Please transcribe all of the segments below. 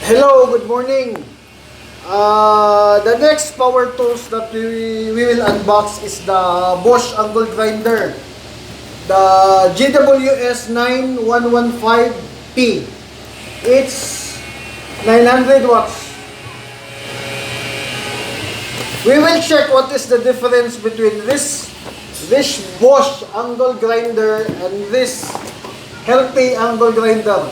Hello, good morning. The next power tools that we will unbox is the BOSCH angle grinder, the GWS 9115P. It's 900 watts. We will check what is the difference between this BOSCH angle grinder and this healthy angle grinder.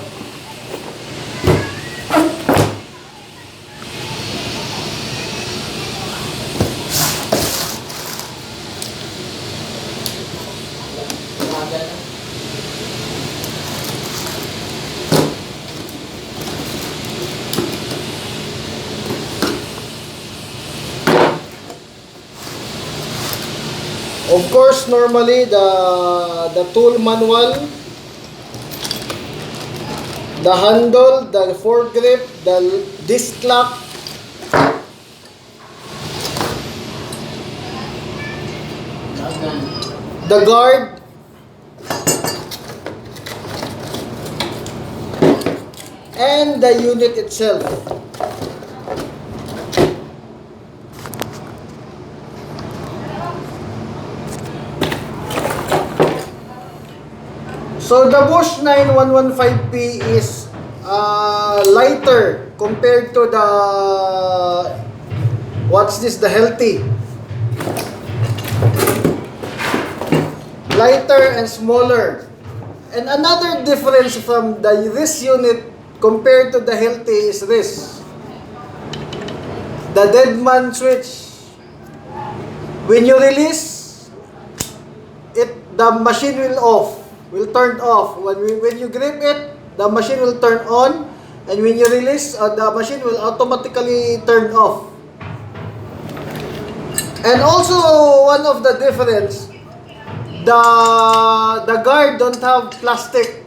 Of course, normally the tool manual, the handle, the foregrip, the disc lock, the guard, and the unit itself. So the BOSCH 9115P is lighter compared to the the healthy. Lighter and smaller. And another difference from this unit compared to the healthy is this. The dead man switch. When you release it, the machine will turn off. When you grip it, the machine will turn on, and when you release, the machine will automatically turn off. And also, one of the difference, the guard don't have plastic.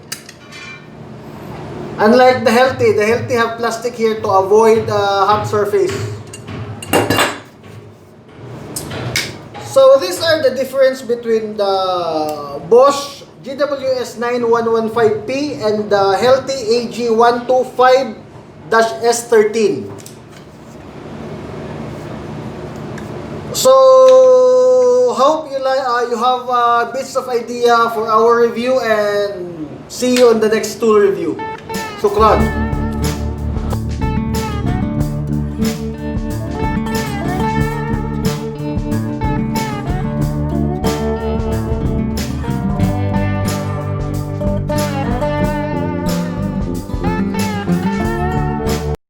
Unlike the healthy have plastic here to avoid hot surface. So these are the difference between the BOSCH GWS 9115P and the healthy AG125-S13. So hope you have bits of idea for our review, and see you on the next tool review. Shukran.